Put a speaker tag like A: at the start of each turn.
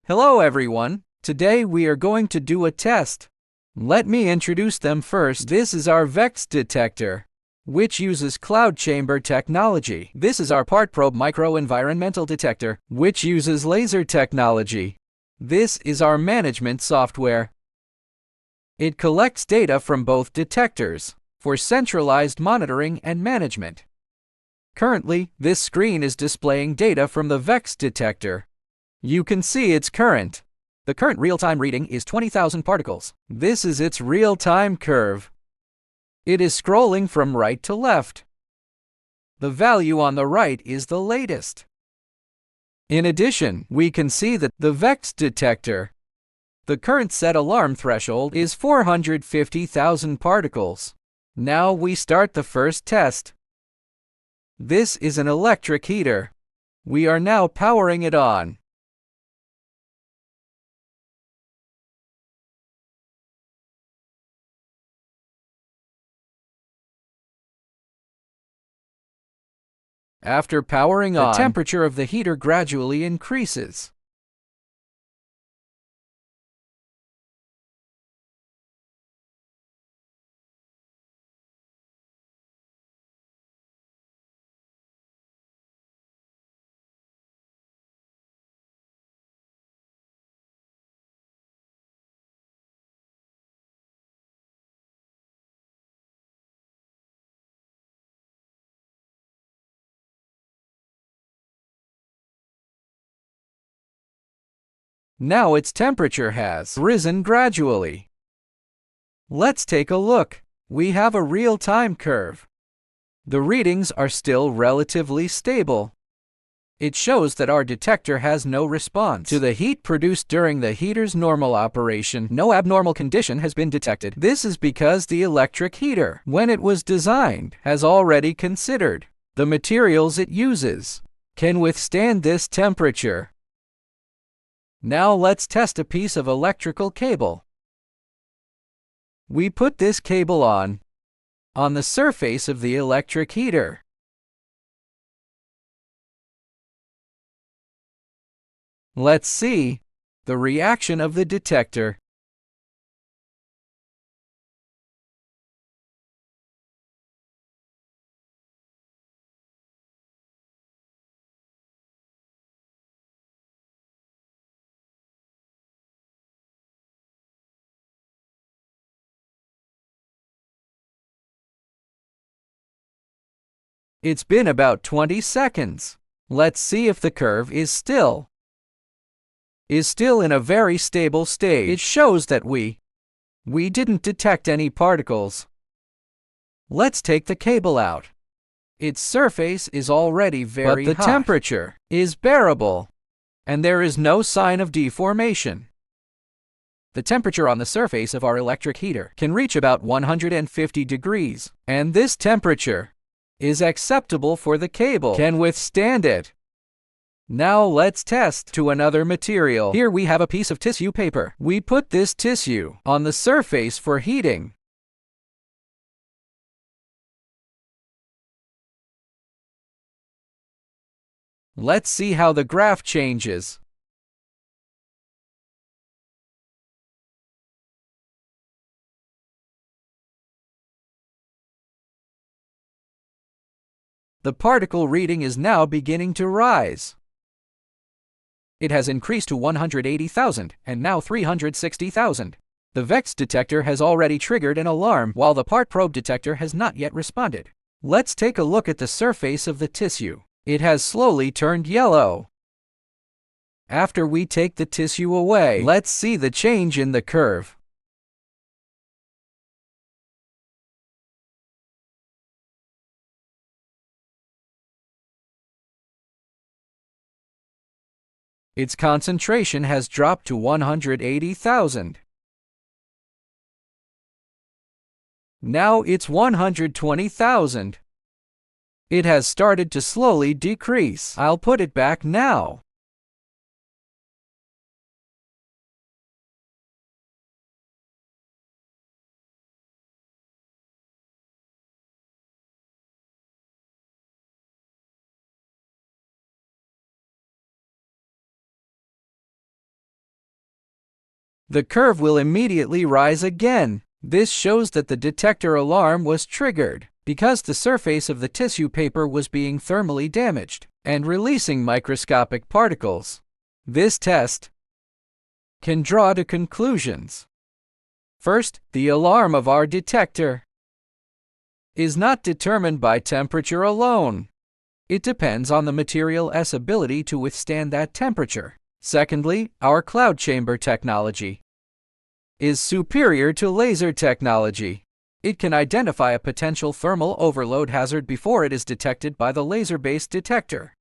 A: Hello everyone, today we are going to do a test. Let me introduce them first. This is our VEX detector, which uses cloud chamber technology. This is our part probe microenvironmental detector, which uses laser technology. This is our management software. It collects data from both detectors for centralized monitoring and management. Currently, this screen is displaying data from the VEX detector. You can see its current. The current real-time reading is 20,000 particles. This is its real-time curve. It is scrolling from right to left. The value on the right is the latest. In addition, we can see that the VEX detector, the current set alarm threshold is 450,000 particles. Now we start the first test. This is an electric heater. We are now powering it on. After powering on, the temperature of the heater gradually increases. Now its temperature has risen gradually. Let's take a look. We have a real-time curve. The readings are still relatively stable. It shows that our detector has no response to the heat produced during the heater's normal operation. No abnormal condition has been detected. This is because the electric heater, when it was designed, has already considered the materials it uses can withstand this temperature. Now let's test a piece of electrical cable. We put this cable on the surface of the electric heater. Let's see the reaction of the detector. It's been about 20 seconds. Let's see if the curve is still in a very stable state. It shows that we didn't detect any particles. Let's take the cable out. Its surface is already very hot, but the temperature is bearable, and there is no sign of deformation. The temperature on the surface of our electric heater can reach about 150 degrees, and this temperature is acceptable for the cable, can withstand it. Now let's test to another material. Here we have a piece of tissue paper. We put this tissue on the surface for heating. Let's see how the graph changes. The particle reading is now beginning to rise. It has increased to 180,000 and now 360,000. The VEX detector has already triggered an alarm while the part probe detector has not yet responded. Let's take a look at the surface of the tissue. It has slowly turned yellow. After we take the tissue away, let's see the change in the curve. Its concentration has dropped to 180,000. Now it's 120,000. It has started to slowly decrease. I'll put it back now. The curve will immediately rise again. This shows that the detector alarm was triggered because the surface of the tissue paper was being thermally damaged and releasing microscopic particles. This test can draw to conclusions. First, the alarm of our detector is not determined by temperature alone. It depends on the material's ability to withstand that temperature. Secondly, our cloud chamber technology is superior to laser technology. It can identify a potential thermal overload hazard before it is detected by the laser-based detector.